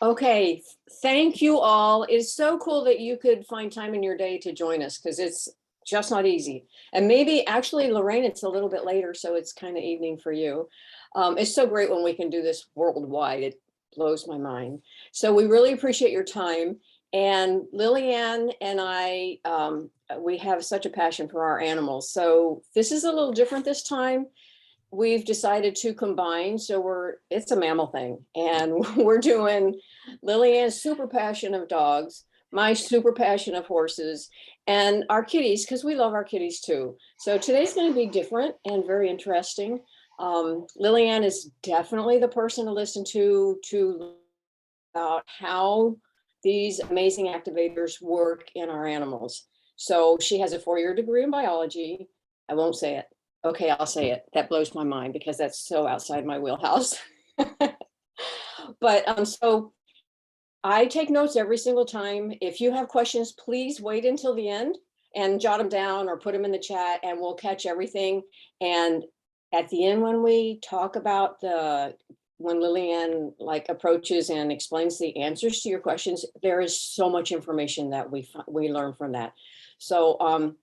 Okay, thank you all. It's so cool that you could find time in your day to join us because it's just not easy. And maybe actually, Lorraine, it's a little bit later, so it's kind of evening for you. It's so great when we can do this worldwide. It blows my mind. So we really appreciate your time. And Lillian and I, we have such a passion for our animals. So this is a little different this time. We've decided to combine. So it's a mammal thing. And we're doing Lillian's super passion of dogs, my super passion of horses, and our kitties, because we love our kitties too. So today's going to be different and very interesting. Lillian is definitely the person to listen to about how these amazing activators work in our animals. So she has a 4-year degree in biology. I won't say it. Okay, I'll say it. That blows my mind because that's so outside my wheelhouse. But so I take notes every single time. If you have questions, please wait until the end and jot them down or put them in the chat and we'll catch everything. And at the end, when we talk about when Lillian approaches and explains the answers to your questions, there is so much information that we learn from that. So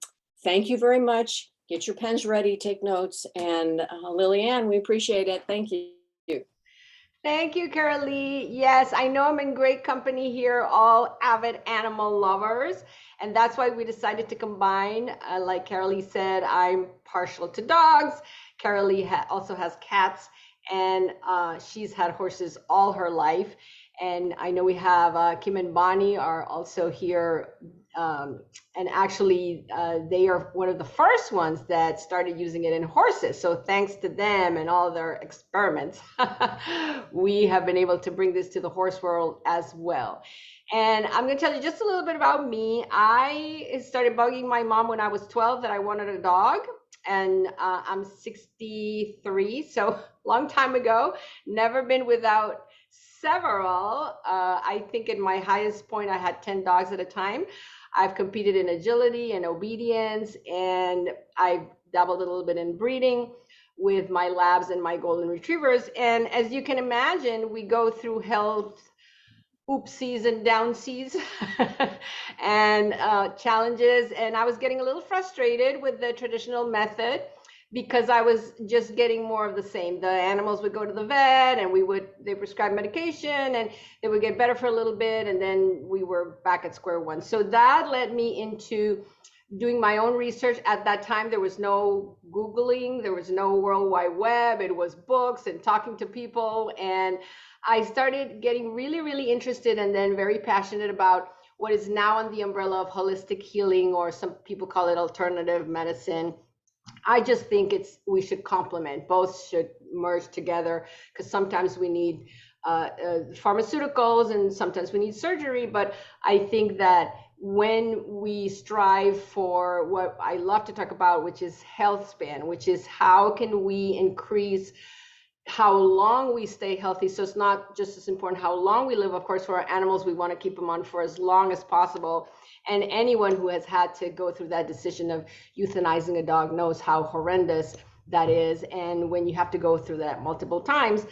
thank you very much. Get your pens ready, take notes. And Lillian, we appreciate it. Thank you. Thank you, Carolee. Yes, I know I'm in great company here, all avid animal lovers. And that's why we decided to combine. Like Carolee said, I'm partial to dogs. Carolee also has cats, and she's had horses all her life. And I know we have Kim and Bonnie are also here. And actually, they are one of the first ones that started using it in horses. So thanks to them and all their experiments, we have been able to bring this to the horse world as well. And I'm going to tell you just a little bit about me. I started bugging my mom when I was 12 that I wanted a dog. And I'm 63, so long time ago, never been without several. I think in my highest point, I had 10 dogs at a time. I've competed in agility and obedience, and I've dabbled a little bit in breeding with my labs and my golden retrievers. And as you can imagine, we go through health oopsies and downsies and challenges. And I was getting a little frustrated with the traditional method because I was just getting more of the same. The animals would go to the vet and they prescribe medication and they would get better for a little bit. And then we were back at square one. So that led me into doing my own research. At that time, there was no Googling, there was no World Wide Web. It was books and talking to people. And I started getting really, really interested and then very passionate about what is now on the umbrella of holistic healing, or some people call it alternative medicine. I just think we should complement, both should merge together, because sometimes we need pharmaceuticals and sometimes we need surgery. But I think that when we strive for what I love to talk about, which is health span, which is how can we increase how long we stay healthy. So it's not just as important how long we live. Of course, for our animals, we want to keep them on for as long as possible. And anyone who has had to go through that decision of euthanizing a dog knows how horrendous that is. And when you have to go through that multiple times,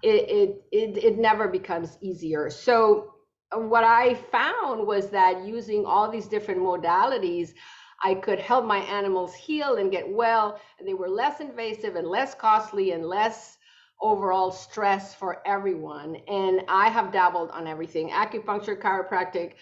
it never becomes easier. So what I found was that using all these different modalities, I could help my animals heal and get well. And they were less invasive and less costly and less overall stress for everyone. And I have dabbled on everything: acupuncture, chiropractic,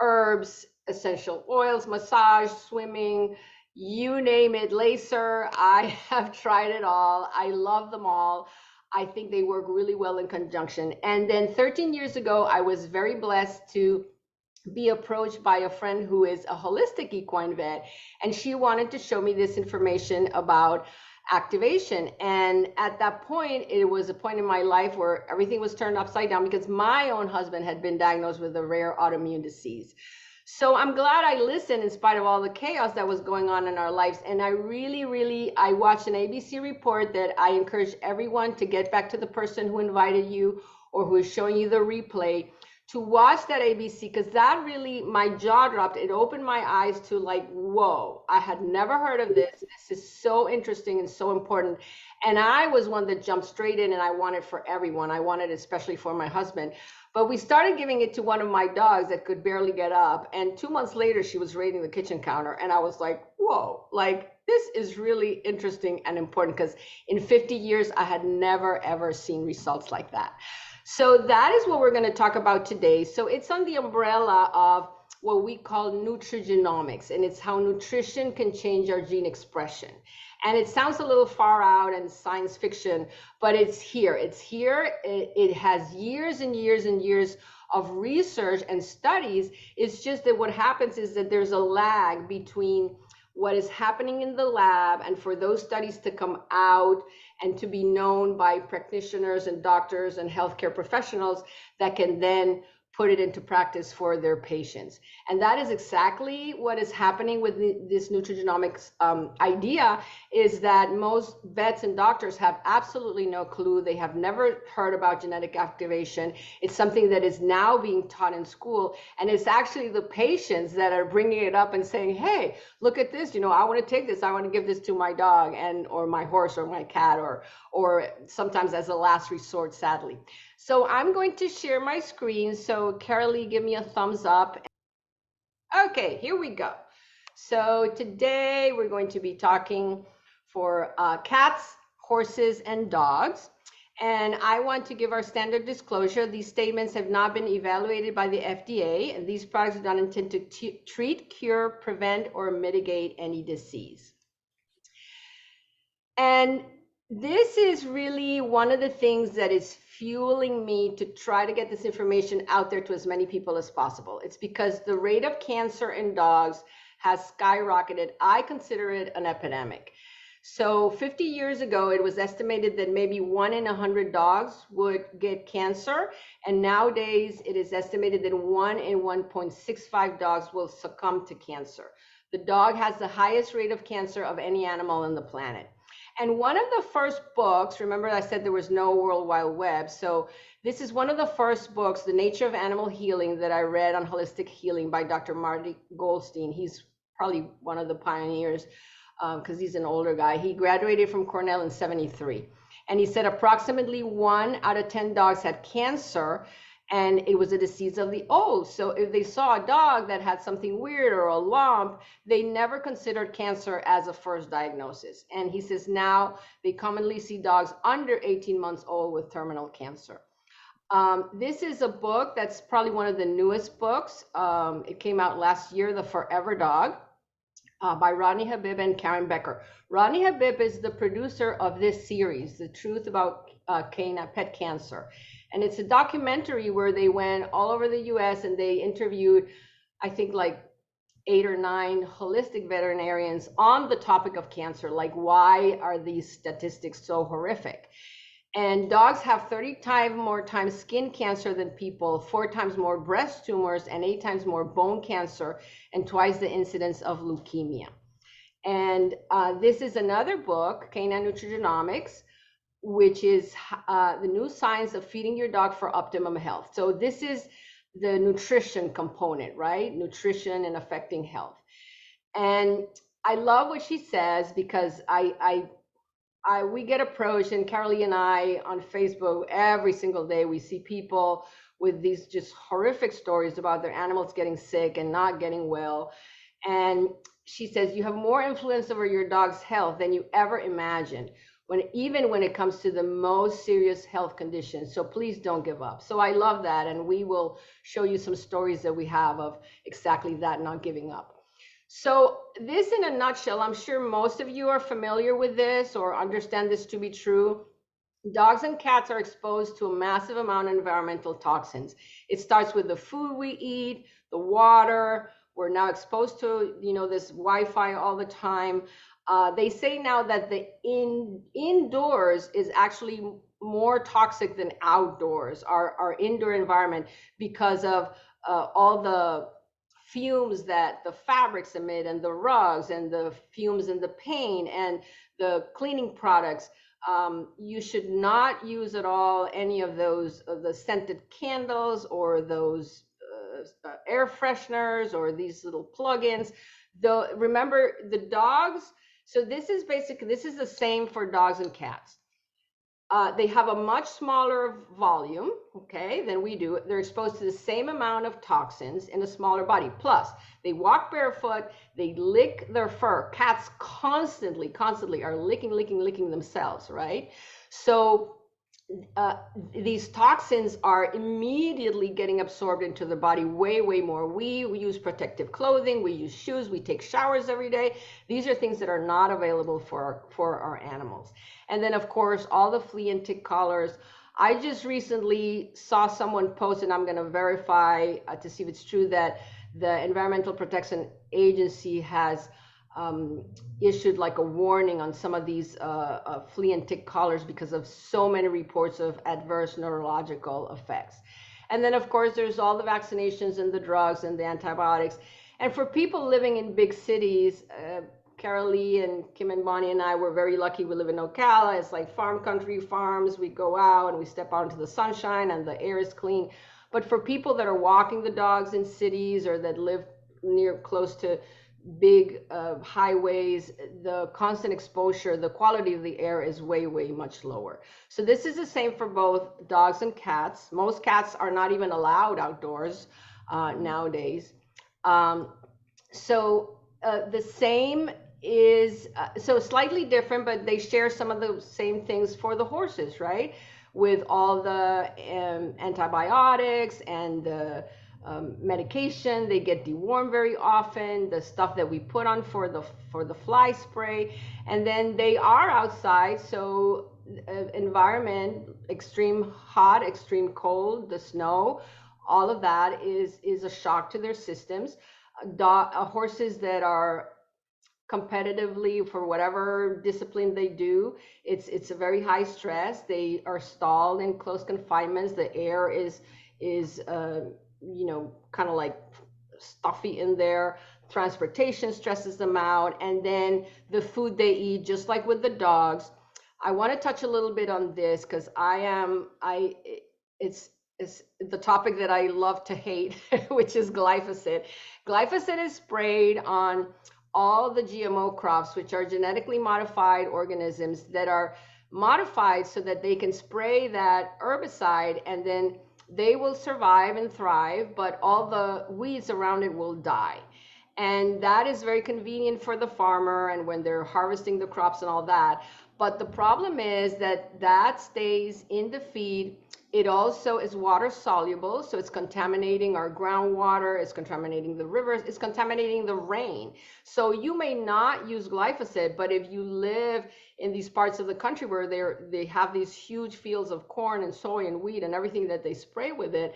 herbs, essential oils, massage, swimming, you name it, laser. I have tried it all. I love them all. I think they work really well in conjunction. And then 13 years ago, I was very blessed to be approached by a friend who is a holistic equine vet, and she wanted to show me this information about activation. And at that point, it was a point in my life where everything was turned upside down because my own husband had been diagnosed with a rare autoimmune disease. So I'm glad I listened in spite of all the chaos that was going on in our lives. And I I watched an ABC report that I encourage everyone to get back to the person who invited you or who is showing you the replay, to watch that ABC, because that really, my jaw dropped. It opened my eyes to like, whoa, I had never heard of this. This is so interesting and so important. And I was one that jumped straight in, and I wanted for everyone. I wanted especially for my husband. But we started giving it to one of my dogs that could barely get up. And 2 months later, she was raiding the kitchen counter. And I was like, whoa, like this is really interesting and important, because in 50 years, I had never, ever seen results like that. So that is what we're going to talk about today. So it's on the umbrella of what we call nutrigenomics, and it's how nutrition can change our gene expression. And it sounds a little far out and science fiction, but it's here. It's here. It has years and years and years of research and studies. It's just that what happens is that there's a lag between what is happening in the lab and for those studies to come out and to be known by practitioners and doctors and healthcare professionals that can then put it into practice for their patients. And that is exactly what is happening with this nutrigenomics idea, is that most vets and doctors have absolutely no clue. They have never heard about genetic activation. It's something that is now being taught in school. And it's actually the patients that are bringing it up and saying, hey, look at this, I want to take this. I want to give this to my dog or my horse or my cat, or sometimes as a last resort, sadly. So I'm going to share my screen. So Carolee, give me a thumbs up. Okay, here we go. So today we're going to be talking for cats, horses, and dogs. And I want to give our standard disclosure. These statements have not been evaluated by the FDA, and these products do not intend to treat, cure, prevent, or mitigate any disease. And this is really one of the things that is fueling me to try to get this information out there to as many people as possible. It's because the rate of cancer in dogs has skyrocketed. I consider it an epidemic. So 50 years ago, it was estimated that maybe 1 in 100 dogs would get cancer. And nowadays, it is estimated that 1 in 1.65 dogs will succumb to cancer. The dog has the highest rate of cancer of any animal on the planet. And one of the first books, remember I said there was no World Wide Web, so this is one of the first books, The Nature of Animal Healing, that I read on holistic healing by Dr. Marty Goldstein. He's probably one of the pioneers because he's an older guy. He graduated from Cornell in '73. And he said approximately 1 out of 10 dogs had cancer, and it was a disease of the old. So if they saw a dog that had something weird or a lump, they never considered cancer as a first diagnosis. And he says now they commonly see dogs under 18 months old with terminal cancer. This is a book that's probably one of the newest books. It came out last year, The Forever Dog, by Rodney Habib and Karen Becker. Rodney Habib is the producer of this series, The Truth About Canine Pet Cancer. And it's a documentary where they went all over the US and they interviewed, I think, like 8 or 9 holistic veterinarians on the topic of cancer. Like, why are these statistics so horrific? And dogs have 30 times more skin cancer than people, 4 times more breast tumors, and 8 times more bone cancer, and twice the incidence of leukemia. And this is another book, Canine Nutrigenomics, which is the new science of feeding your dog for optimum health. So this is the nutrition component, right? Nutrition and affecting health. And I love what she says, because we get approached, and Carolee and I on Facebook every single day, we see people with these just horrific stories about their animals getting sick and not getting well. And she says, you have more influence over your dog's health than you ever imagined, even when it comes to the most serious health conditions. So please don't give up. So I love that. And we will show you some stories that we have of exactly that, not giving up. So this in a nutshell, I'm sure most of you are familiar with this or understand this to be true. Dogs and cats are exposed to a massive amount of environmental toxins. It starts with the food we eat, the water. We're now exposed to, this Wi-Fi all the time. They say now that the indoors is actually more toxic than outdoors, our indoor environment, because of all the fumes that the fabrics emit, and the rugs, and the fumes in the paint, and the cleaning products. You should not use at all any of those the scented candles or those air fresheners or these little plugins. Though remember the dogs. So this is the same for dogs and cats. They have a much smaller volume, okay, than we do. They're exposed to the same amount of toxins in a smaller body. Plus, they walk barefoot, they lick their fur. Cats constantly are licking themselves, right? So uh, these toxins are immediately getting absorbed into the body way more. We use protective clothing, we use shoes, we take showers every day. These are things that are not available for our animals. And then of course all the flea and tick collars. I just recently saw someone post, and I'm going to verify to see if it's true, that the Environmental Protection Agency has issued like a warning on some of these flea and tick collars because of so many reports of adverse neurological effects. And then, of course, there's all the vaccinations and the drugs and the antibiotics. And for people living in big cities, Carol Lee and Kim and Bonnie and I were very lucky. We live in Ocala. It's like farm country, farms. We go out and we step out into the sunshine and the air is clean. But for people that are walking the dogs in cities or that live near close to big highways, the constant exposure, the quality of the air is way much lower. So this is the same for both dogs and cats. Most cats are not even allowed outdoors nowadays. So the same is so slightly different, but they share some of the same things for the horses, right? With all the antibiotics and the medication. They get dewormed very often, the stuff that we put on for the fly spray, and then they are outside. So environment, extreme hot, extreme cold, the snow, all of that is a shock to their systems. Horses that are competitively for whatever discipline they do, it's a very high stress. They are stalled in close confinements. The air is kind of like stuffy in there. Transportation stresses them out, and then the food they eat, just like with the dogs. I want to touch a little bit on this because it's the topic that I love to hate, which is glyphosate. Glyphosate is sprayed on all the GMO crops, which are genetically modified organisms that are modified so that they can spray that herbicide and then they will survive and thrive, but all the weeds around it will die. And that is very convenient for the farmer and when they're harvesting the crops and all that. But the problem is that that stays in the feed. It also is water soluble, so it's contaminating our groundwater, it's contaminating the rivers, it's contaminating the rain. So you may not use glyphosate, but if you live in these parts of the country where they have these huge fields of corn and soy and wheat and everything that they spray with it,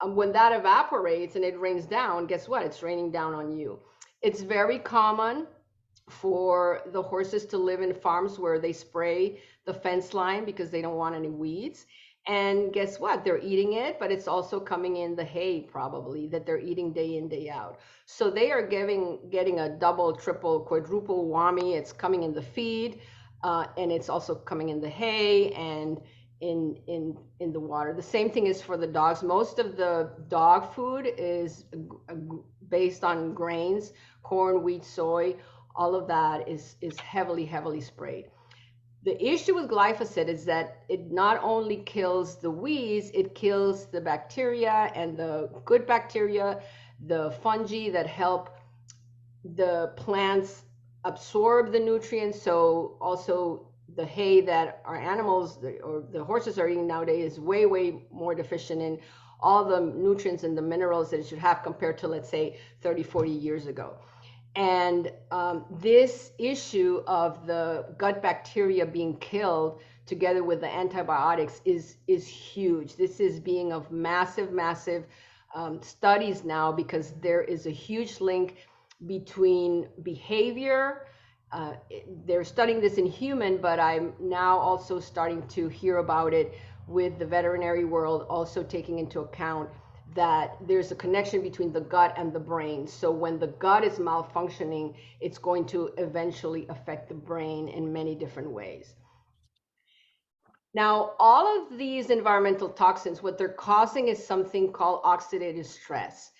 when that evaporates and it rains down, guess what? It's raining down on you. It's very common for the horses to live in farms where they spray the fence line because they don't want any weeds. And guess what? They're eating it, but it's also coming in the hay probably that they're eating day in, day out. So they are getting a double, triple, quadruple whammy. It's coming in the feed, and it's also coming in the hay and in the water. The same thing is for the dogs. Most of the dog food is based on grains, corn, wheat, soy. All of that is heavily sprayed. The issue with glyphosate is that it not only kills the weeds, it kills the bacteria and the good bacteria, the fungi that help the plants absorb the nutrients. So also the hay that our animals or the horses are eating nowadays is way more deficient in all the nutrients and the minerals that it should have compared to, let's say, 30, 40 years ago. And this issue of the gut bacteria being killed together with the antibiotics is huge. This is being of massive studies now because there is a huge link between behavior. They're studying this in human, but I'm now also starting to hear about it with the veterinary world also taking into account that there's a connection between the gut and the brain. So when the gut is malfunctioning, it's going to eventually affect the brain in many different ways. Now, all of these environmental toxins, what they're causing is something called oxidative stress.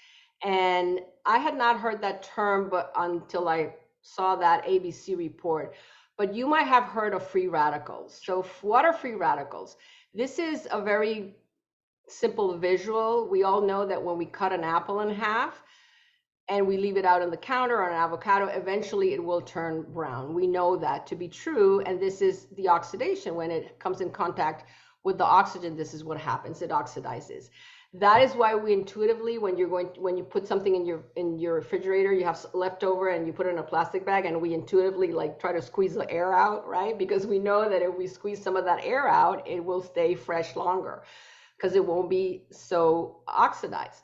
And I had not heard that term but until I saw that ABC report. But you might have heard of free radicals. So what are free radicals? This is a very simple visual. We all know that when we cut an apple in half, and we leave it out on the counter or an avocado, eventually it will turn brown. We know that to be true. And this is the oxidation. When it comes in contact with the oxygen, this is what happens. It oxidizes. That is why we intuitively, when you put something in your refrigerator, you have leftover and you put it in a plastic bag, and we intuitively like try to squeeze the air out, right? Because we know that if we squeeze some of that air out, it will stay fresh longer because it won't be so oxidized.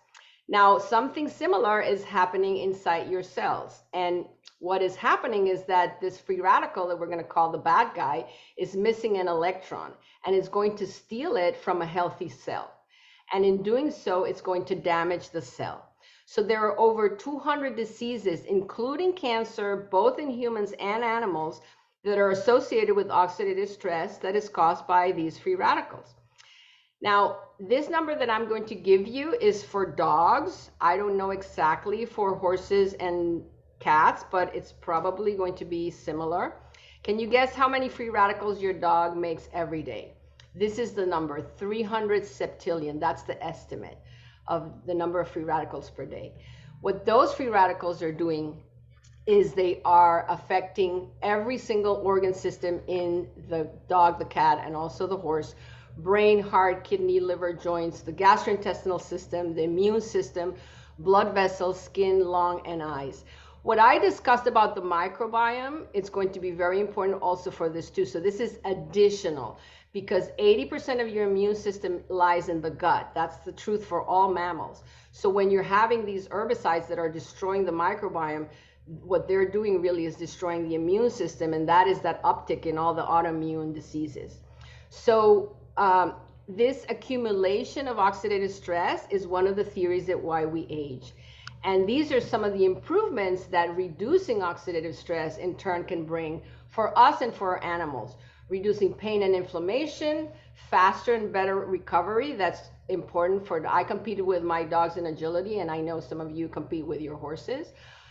Now, something similar is happening inside your cells. And what is happening is that this free radical that we're going to call the bad guy is missing an electron and is going to steal it from a healthy cell. And in doing so, it's going to damage the cell. So there are over 200 diseases, including cancer, both in humans and animals, that are associated with oxidative stress that is caused by these free radicals. Now, this number that I'm going to give you is for dogs. I don't know exactly for horses and cats, but it's probably going to be similar. Can you guess how many free radicals your dog makes every day? This is the number, 300 septillion. That's the estimate of the number of free radicals per day. What those free radicals are doing is they are affecting every single organ system in the dog, the cat, and also the horse. Brain, heart, kidney, liver, joints, the gastrointestinal system, the immune system, blood vessels, skin, lung, and eyes. What I discussed about the microbiome, it's going to be very important also for this too. So this is additional because 80% of your immune system lies in the gut. That's the truth for all mammals. So when you're having these herbicides that are destroying the microbiome, what they're doing really is destroying the immune system, and that is that uptick in all the autoimmune diseases. So this accumulation of oxidative stress is one of the theories that why we age. And these are some of the improvements that reducing oxidative stress in turn can bring for us and for our animals. Reducing pain and inflammation, faster and better recovery. That's important I competed with my dogs in agility, and I know some of you compete with your horses.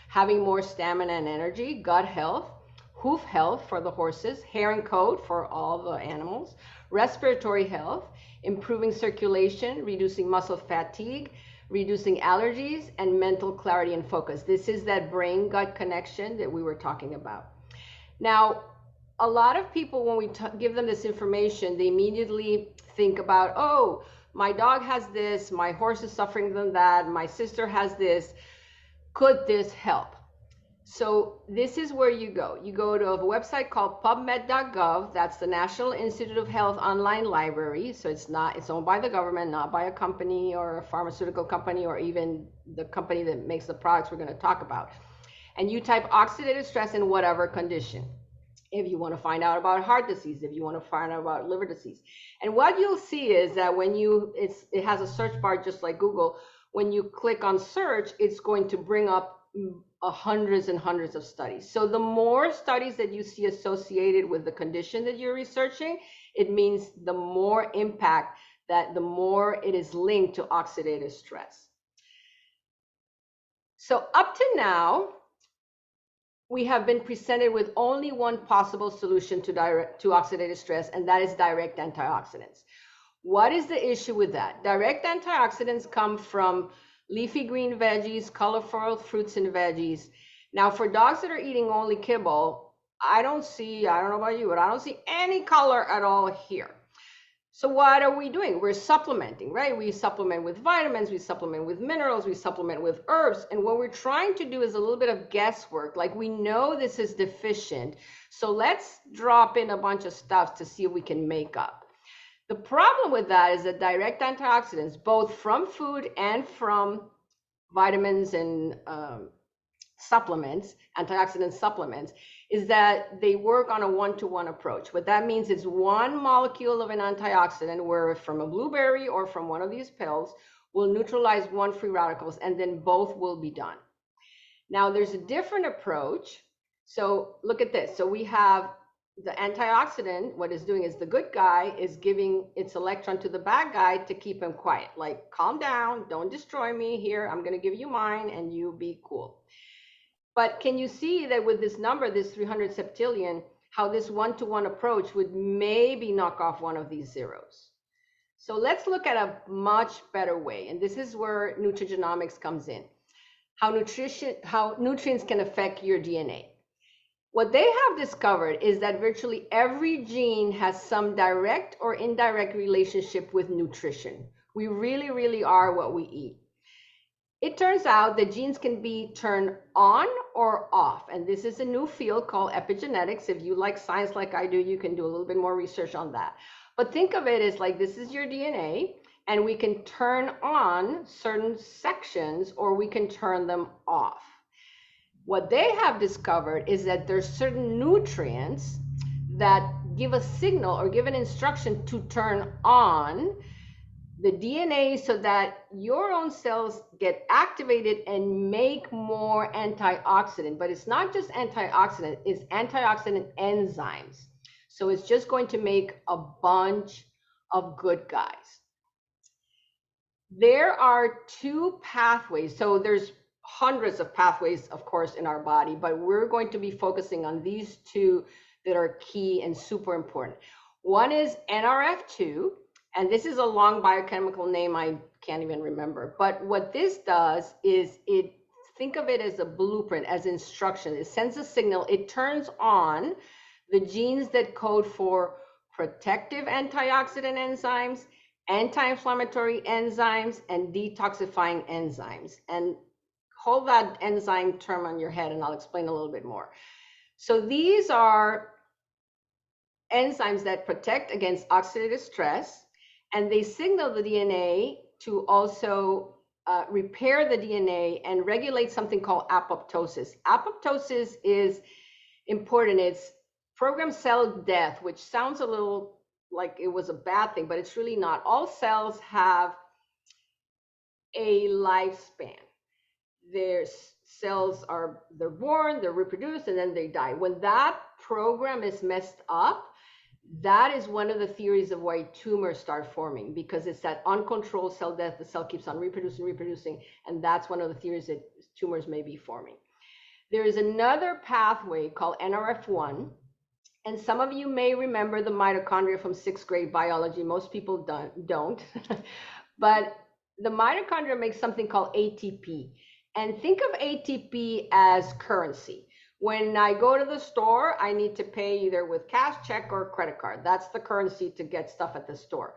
Having more stamina and energy, gut health, hoof health for the horses, hair and coat for all the animals, respiratory health, improving circulation, reducing muscle fatigue, reducing allergies, and mental clarity and focus. This is that brain-gut connection that we were talking about. Now, a lot of people, when we give them this information, they immediately think about, oh, my dog has this, my horse is suffering from that, my sister has this. Could this help? So this is where you go. You go to a website called pubmed.gov. That's the National Institute of Health online library. So it's owned by the government, not by a company or a pharmaceutical company or even the company that makes the products we're going to talk about. And you type oxidative stress in whatever condition. If you want to find out about heart disease, if you want to find out about liver disease. And what you'll see is that when it has a search bar just like Google. When you click on search, it's going to bring up hundreds and hundreds of studies. So the more studies that you see associated with the condition that you're researching, it means the more impact, that the more it is linked to oxidative stress. So up to now, we have been presented with only one possible solution to oxidative stress, and that is direct antioxidants. What is the issue with that? Direct antioxidants come from leafy green veggies, colorful fruits and veggies. Now, for dogs that are eating only kibble, I don't know about you, but I don't see any color at all here. So what are we doing? We're supplementing, right? We supplement with vitamins, we supplement with minerals, we supplement with herbs. And what we're trying to do is a little bit of guesswork. Like, we know this is deficient, so let's drop in a bunch of stuff to see if we can make up. The problem with that is that direct antioxidants, both from food and from vitamins and supplements, antioxidant supplements, is that they work on a one-to-one approach. What that means is one molecule of an antioxidant, where from a blueberry or from one of these pills, will neutralize one free radicals, and then both will be done. Now, there's a different approach. So look at this. So we have the antioxidant, what it's doing is the good guy is giving its electron to the bad guy to keep him quiet. Like, calm down, don't destroy me here. I'm going to give you mine and you be cool. But can you see that with this number, this 300 septillion, how this one-to-one approach would maybe knock off one of these zeros? So let's look at a much better way. And this is where nutrigenomics comes in. How nutrients can affect your DNA. What they have discovered is that virtually every gene has some direct or indirect relationship with nutrition. We really, really are what we eat. It turns out that genes can be turned on or off. And this is a new field called epigenetics. If you like science like I do, you can do a little bit more research on that. But think of it as like, this is your DNA, and we can turn on certain sections or we can turn them off. What they have discovered is that there's certain nutrients that give a signal or give an instruction to turn on the DNA so that your own cells get activated and make more antioxidant. But it's not just antioxidant, it's antioxidant enzymes. So it's just going to make a bunch of good guys. There are two pathways. So there's hundreds of pathways, of course, in our body, but we're going to be focusing on these two that are key and super important. One is NRF2, and this is a long biochemical name I can't even remember. But what this does is think of it as a blueprint, as instruction. It sends a signal. It turns on the genes that code for protective antioxidant enzymes, anti-inflammatory enzymes, and detoxifying enzymes. And hold that enzyme term on your head and I'll explain a little bit more. So these are enzymes that protect against oxidative stress, and they signal the DNA to also repair the DNA and regulate something called apoptosis. Apoptosis is important. It's programmed cell death, which sounds a little like it was a bad thing, but it's really not. All cells have a lifespan. Their cells they're born, they're reproduced, and then they die. When that program is messed up, that is one of the theories of why tumors start forming, because it's that uncontrolled cell death. The cell keeps on reproducing, and that's one of the theories that tumors may be forming. There is another pathway called NRF1, and some of you may remember the mitochondria from 6th grade biology. Most people don't. But the mitochondria makes something called ATP. And think of ATP as currency. When I go to the store, I need to pay either with cash, check, or credit card. That's the currency to get stuff at the store.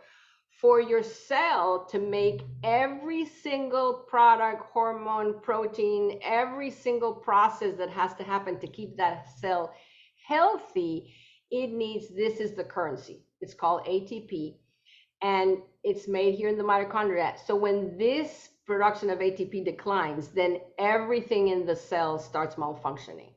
For your cell to make every single product, hormone, protein, every single process that has to happen to keep that cell healthy, it needs, this is the currency. It's called ATP, and it's made here in the mitochondria. So when this production of ATP declines, then everything in the cell starts malfunctioning.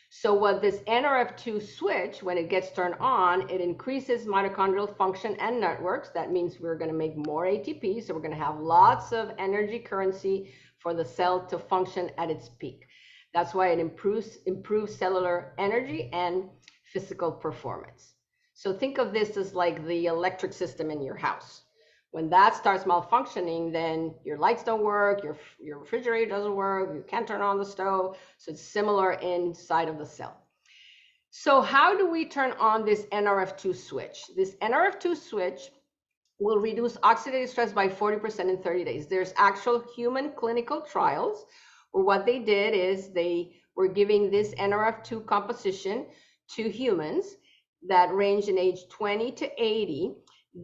So what this NRF2 switch, when it gets turned on, it increases mitochondrial function and networks. That means we're going to make more ATP. So we're going to have lots of energy currency for the cell to function at its peak. That's why it improves cellular energy and physical performance. So think of this as like the electric system in your house. When that starts malfunctioning, then your lights don't work, your refrigerator doesn't work, you can't turn on the stove. So it's similar inside of the cell. So how do we turn on this NRF2 switch? This NRF2 switch will reduce oxidative stress by 40% in 30 days. There's actual human clinical trials where what they did is they were giving this NRF2 composition to humans that range in age 20 to 80.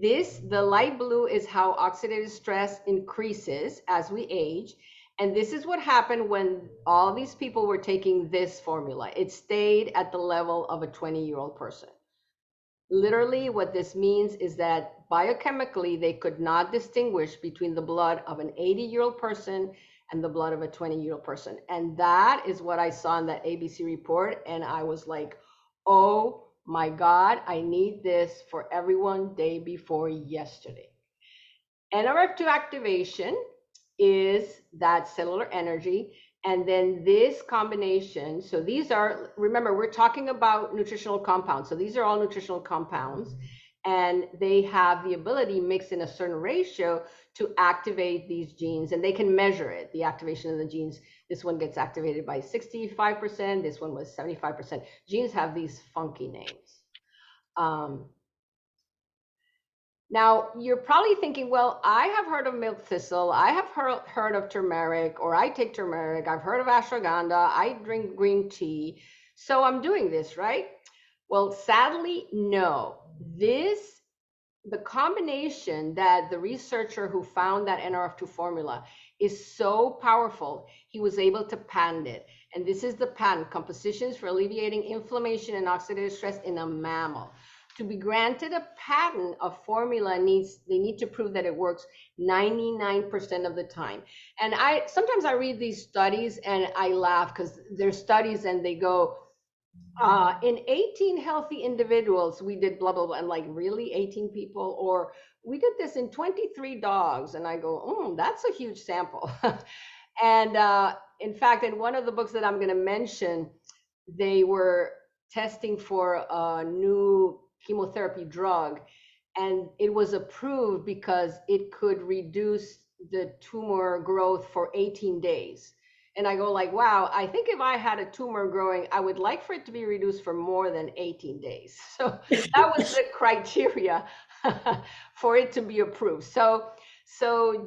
The light blue is how oxidative stress increases as we age. And this is what happened when all these people were taking this formula. It stayed at the level of a 20-year-old person. Literally, what this means is that biochemically, they could not distinguish between the blood of an 80-year-old person and the blood of a 20-year-old person. And that is what I saw in that ABC report. And I was like, oh my God, I need this for everyone day before yesterday. NRF2 activation is that cellular energy, And then this combination, so these are, remember, we're talking about nutritional compounds. So these are all nutritional compounds, and they have the ability mixed in a certain ratio to activate these genes, and they can measure it, the activation of the genes. This one gets activated by 65%. This one was 75%. Genes have these funky names. Now, you're probably thinking, well, I have heard of milk thistle, I have heard of turmeric, or I take turmeric, I've heard of ashwagandha, I drink green tea, so I'm doing this, right? Well, sadly, no. The combination that the researcher who found that NRF2 formula is so powerful, he was able to patent it. And this is the patent, compositions for alleviating inflammation and oxidative stress in a mammal. To be granted a patent, a formula they need to prove that it works 99% of the time. And sometimes I read these studies and I laugh because they're studies and they go, in 18 healthy individuals, we did blah, blah, blah. I'm like, really, 18 people? Or we did this in 23 dogs. And I go, that's a huge sample. And in fact, in one of the books that I'm going to mention, they were testing for a new chemotherapy drug, and it was approved because it could reduce the tumor growth for 18 days. And I go like, wow, I think if I had a tumor growing, I would like for it to be reduced for more than 18 days. So that was the criteria for it to be approved. So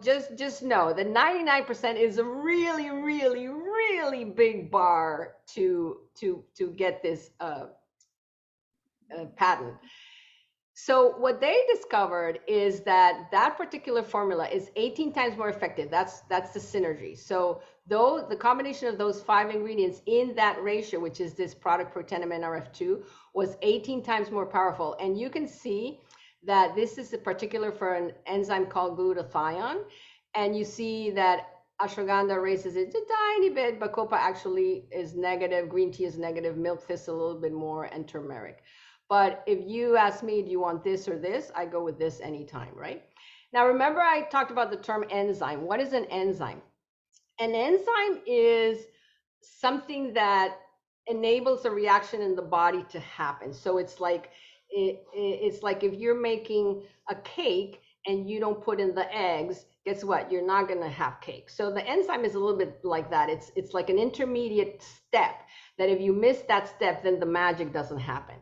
just know that 99% is a really, really, really big bar to get this patent. So what they discovered is that particular formula is 18 times more effective. That's the synergy. So though the combination of those 5 ingredients in that ratio, which is this product protein NRF2, was 18 times more powerful. And you can see that this is a particular for an enzyme called glutathione. And you see that ashwagandha raises it a tiny bit, bacopa actually is negative, green tea is negative, milk thistle a little bit more, and turmeric. But if you ask me, do you want this or this? I go with this anytime, right? Now, remember I talked about the term enzyme. What is an enzyme? An enzyme is something that enables a reaction in the body to happen. So it's like if you're making a cake and you don't put in the eggs, guess what? You're not going to have cake. So the enzyme is a little bit like that. It's like an intermediate step that if you miss that step, then the magic doesn't happen.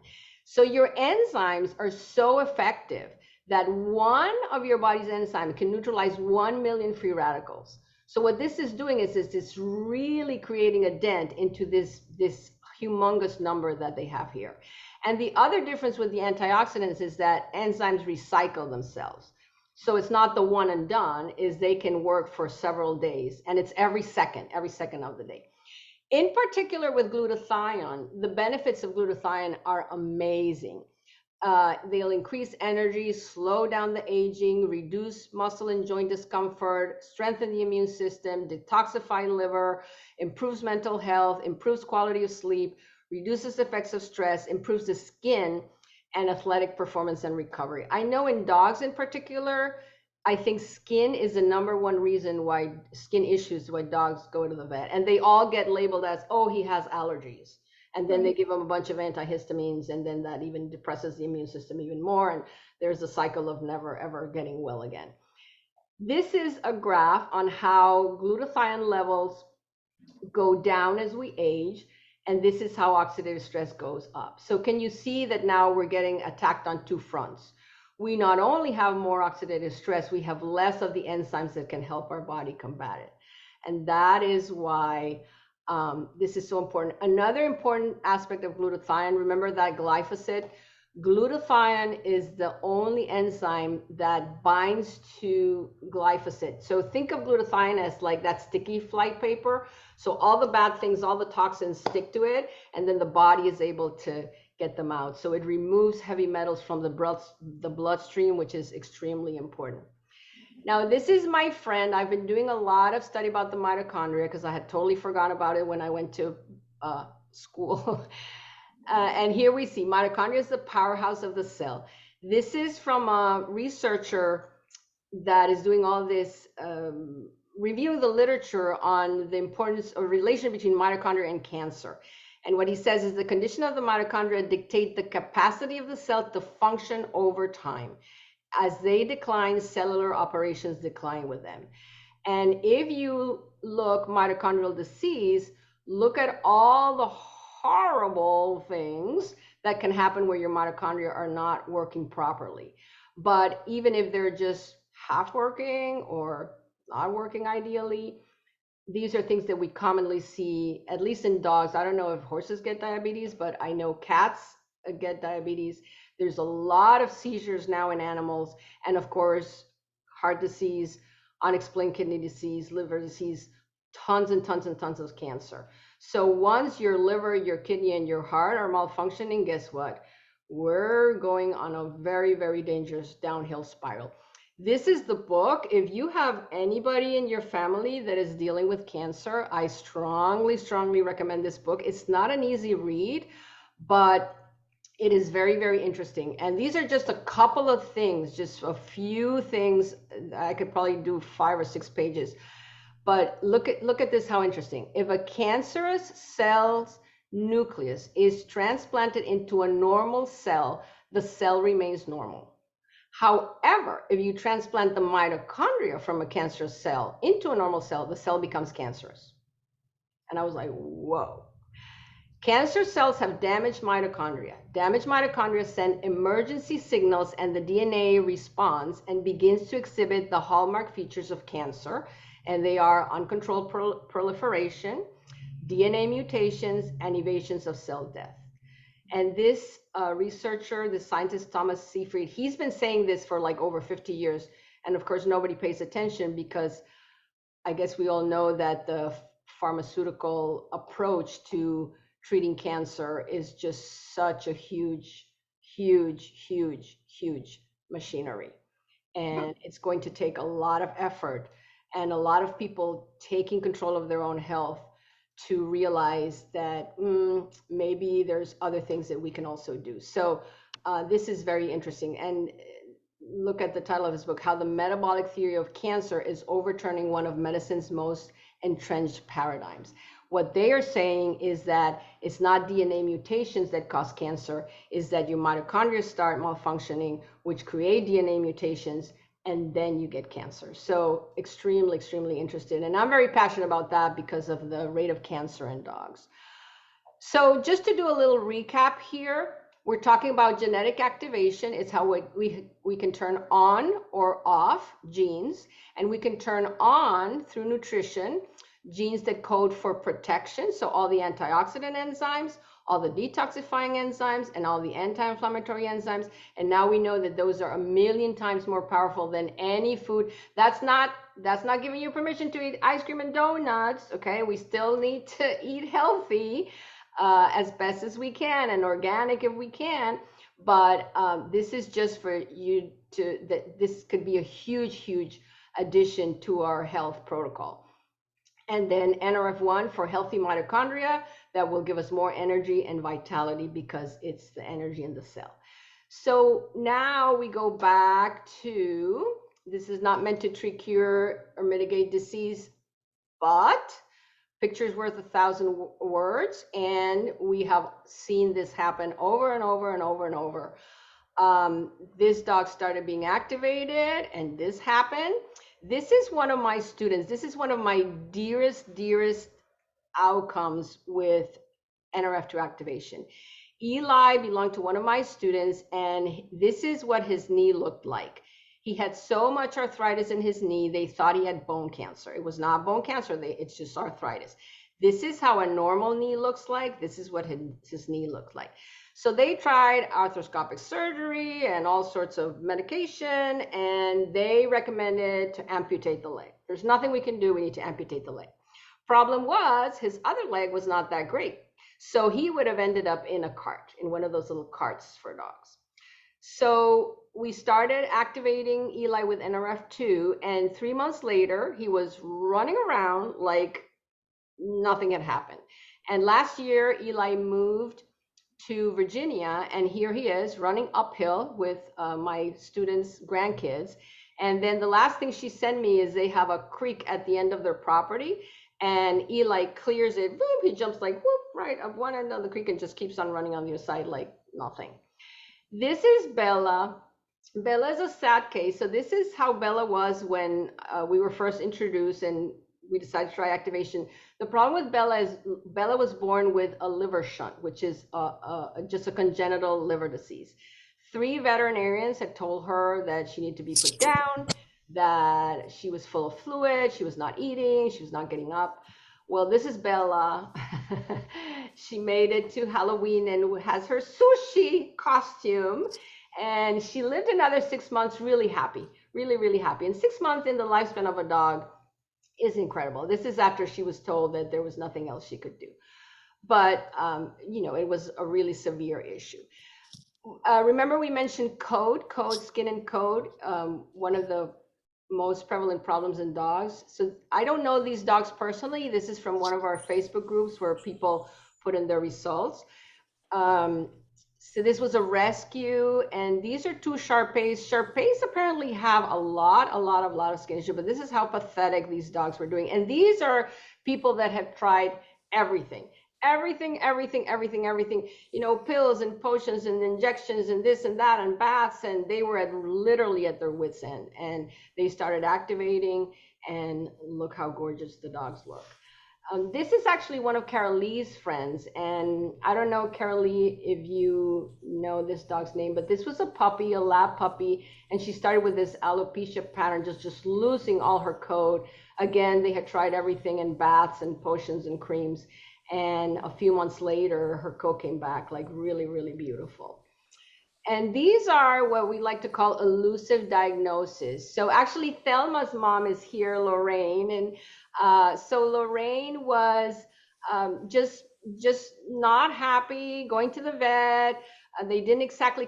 So your enzymes are so effective that one of your body's enzymes can neutralize 1 million free radicals. So what this is doing is it's really creating a dent into this humongous number that they have here. And the other difference with the antioxidants is that enzymes recycle themselves. So it's not the one and done, is they can work for several days, and it's every second of the day. In particular with glutathione, the benefits of glutathione are amazing. They'll increase energy, slow down the aging, reduce muscle and joint discomfort, strengthen the immune system, detoxify liver, improves mental health, improves quality of sleep, reduces effects of stress, improves the skin and athletic performance and recovery. I know in dogs in particular, I think skin is the #1 reason why skin issues, why dogs go to the vet. And they all get labeled as, oh, he has allergies. And then they give them a bunch of antihistamines, and then that even depresses the immune system even more. And there's a cycle of never, ever getting well again. This is a graph on how glutathione levels go down as we age. And this is how oxidative stress goes up. So can you see that now we're getting attacked on 2 fronts? We not only have more oxidative stress, we have less of the enzymes that can help our body combat it. And that is why this is so important. Another important aspect of glutathione, remember that glyphosate? Glutathione is the only enzyme that binds to glyphosate. So think of glutathione as like that sticky flight paper. So all the bad things, all the toxins stick to it, and then the body is able to get them out. So it removes heavy metals from the bloodstream, which is extremely important. Now, this is my friend. I've been doing a lot of study about the mitochondria because I had totally forgotten about it when I went to school. And here we see mitochondria is the powerhouse of the cell. This is from a researcher that is doing all this reviewing the literature on the importance or relation between mitochondria and cancer. And what he says is the condition of the mitochondria dictate the capacity of the cell to function over time. As they decline, cellular operations decline with them. And if you look mitochondrial disease, look at all the horrible things that can happen where your mitochondria are not working properly. But even if they're just half working or not working ideally, these are things that we commonly see, at least in dogs. I don't know if horses get diabetes, but I know cats get diabetes. There's a lot of seizures now in animals. And of course, heart disease, unexplained kidney disease, liver disease, tons and tons and tons of cancer. So once your liver, your kidney, and your heart are malfunctioning, guess what? We're going on a very, very dangerous downhill spiral. This is the book. If you have anybody in your family that is dealing with cancer, I strongly, strongly recommend this book. It's not an easy read, but it is very, very interesting. And these are just a couple of things, just a few things. I could probably do 5 or 6 pages. But look at this, how interesting. If a cancerous cell's nucleus is transplanted into a normal cell, the cell remains normal. However, if you transplant the mitochondria from a cancerous cell into a normal cell, the cell becomes cancerous. And I was like, whoa. Cancer cells have damaged mitochondria. Damaged mitochondria send emergency signals, and the DNA responds and begins to exhibit the hallmark features of cancer. And they are uncontrolled proliferation, DNA mutations, and evasions of cell death. And this researcher, the scientist Thomas Seyfried, he's been saying this for like over 50 years. And of course, nobody pays attention because I guess we all know that the pharmaceutical approach to treating cancer is just such a huge, huge, huge, huge machinery. And it's going to take a lot of effort and a lot of people taking control of their own health to realize that maybe there's other things that we can also do. So this is very interesting. And look at the title of his book, How the Metabolic Theory of Cancer is Overturning One of Medicine's Most Entrenched Paradigms. What they are saying is that it's not DNA mutations that cause cancer, is that your mitochondria start malfunctioning, which create DNA mutations, and then you get cancer. So extremely, extremely interested. And I'm very passionate about that because of the rate of cancer in dogs. So just to do a little recap here, we're talking about genetic activation. It's how we can turn on or off genes, and we can turn on through nutrition genes that code for protection. So all the antioxidant enzymes, all the detoxifying enzymes, and all the anti-inflammatory enzymes. And now we know that those are 1,000,000 times more powerful than any food. That's not giving you permission to eat ice cream and donuts. Okay, we still need to eat healthy as best as we can, and organic if we can. But this is just for you that this could be a huge, huge addition to our health protocol. And then NRF1 for healthy mitochondria, that will give us more energy and vitality because it's the energy in the cell. So now we go back to, this is not meant to treat, cure, or mitigate disease, but picture's worth 1,000 words. And we have seen this happen over and over and over and over. This dog started being activated and this happened. This is one of my students. This is one of my dearest, dearest outcomes with NRF2 activation. Eli belonged to one of my students, and this is what his knee looked like. He had so much arthritis in his knee, they thought he had bone cancer. It was not bone cancer, it's just arthritis. This is how a normal knee looks like. This is what his knee looked like. So they tried arthroscopic surgery and all sorts of medication, and they recommended to amputate the leg. There's nothing we can do, we need to amputate the leg. Problem was, his other leg was not that great. So he would have ended up in a cart, in one of those little carts for dogs. So we started activating Eli with NRF2, and 3 months later, he was running around like nothing had happened. And last year, Eli moved to Virginia, and here he is running uphill with my students' grandkids. And then the last thing she sent me is they have a creek at the end of their property, and Eli clears it. Whoop, he jumps like whoop right up one end of the creek and just keeps on running on the other side like nothing. This is Bella. Bella is a sad case. So this is how Bella was when we were first introduced and we decided to try activation. The problem with Bella is Bella was born with a liver shunt, which is just a congenital liver disease. 3 veterinarians had told her that she needed to be put down, that she was full of fluid, she was not eating, she was not getting up. Well, this is Bella. She made it to Halloween and has her sushi costume. And she lived another 6 months really happy, really, really happy. And 6 months in the lifespan of a dog is incredible. This is after she was told that there was nothing else she could do. But, it was a really severe issue. Remember we mentioned coat, skin and coat, one of the most prevalent problems in dogs. So I don't know these dogs personally. This is from one of our Facebook groups where people put in their results. So this was a rescue, and these are 2 Shar-Peis. Shar-Peis apparently have a lot of skin issue, but this is how pathetic these dogs were doing. And these are people that have tried everything, pills and potions and injections and this and that and baths, and they were literally at their wits' end. And they started activating, and look how gorgeous the dogs look. This is actually one of Carol Lee's friends, and I don't know, Carol Lee, if you know this dog's name, but this was a puppy, a lab puppy, and she started with this alopecia pattern, just losing all her coat. Again, they had tried everything in baths and potions and creams, and a few months later, her coat came back like really, really beautiful. And these are what we like to call elusive diagnoses. So actually, Thelma's mom is here, Lorraine. And so Lorraine was just not happy, going to the vet. They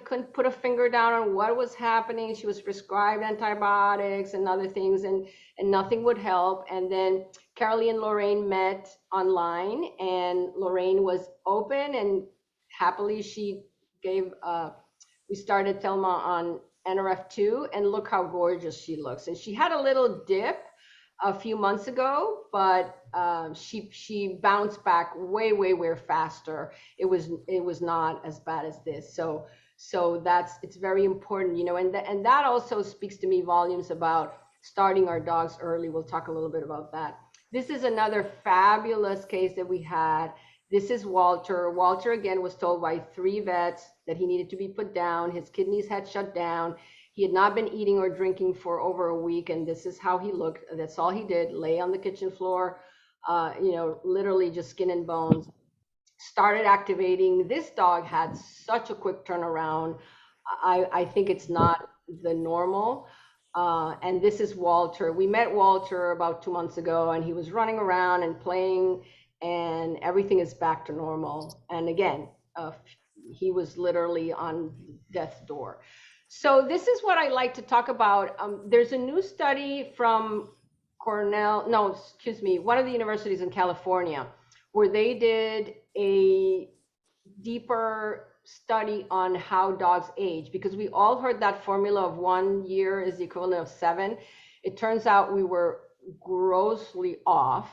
couldn't put a finger down on what was happening. She was prescribed antibiotics and other things, and nothing would help. And then Carolee and Lorraine met online, and Lorraine was open, and happily she gave we started Thelma on NRF2, and look how gorgeous she looks. And she had a little dip a few months ago, but she bounced back way faster. It was not as bad as this. So it's very important, and that also speaks to me volumes about starting our dogs early. We'll talk a little bit about that. This is another fabulous case that we had. This is Walter. Walter, again, was told by 3 vets that he needed to be put down. His kidneys had shut down. He had not been eating or drinking for over a week, and this is how he looked. That's all he did, lay on the kitchen floor, literally just skin and bones. Started activating. This dog had such a quick turnaround. I think it's not the normal. And this is Walter. We met Walter about 2 months ago, and he was running around and playing, and everything is back to normal. And again, he was literally on death's door. So this is what I like to talk about. There's a new study from one of the universities in California, where they did a deeper study on how dogs age, because we all heard that formula of 1 year is the equivalent of 7. It turns out we were grossly off.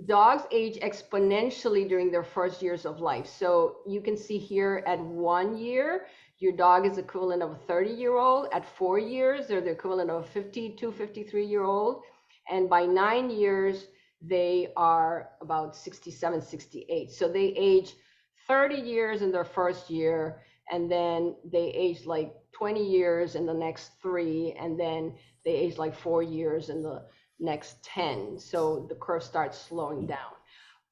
Dogs age exponentially during their first years of life. So you can see here at 1 year, your dog is equivalent of a 30-year-old. At 4 years, they're the equivalent of a 52, 53-year-old. And by 9 years, they are about 67, 68. So they age 30 years in their first year, and then they age like 20 years in the next 3, and then they age like 4 years in the next 10. So the curve starts slowing down.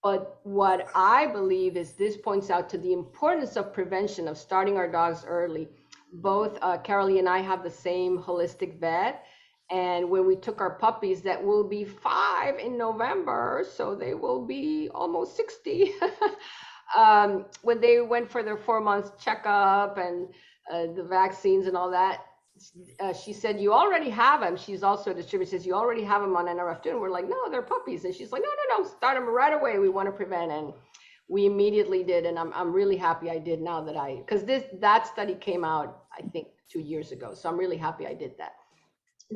But what I believe is this points out to the importance of prevention, of starting our dogs early. Both Carolee and I have the same holistic vet. And when we took our puppies, that will be 5 in November, so they will be almost 60. When they went for their 4 months checkup and the vaccines and all that, she said, you already have them. She's also a distributor. She says, you already have them on NRF2. And we're like, no, they're puppies. And she's like, no, start them right away. We want to prevent. And we immediately did. And I'm really happy I did now because that study came out, I think, 2 years ago. So I'm really happy I did that.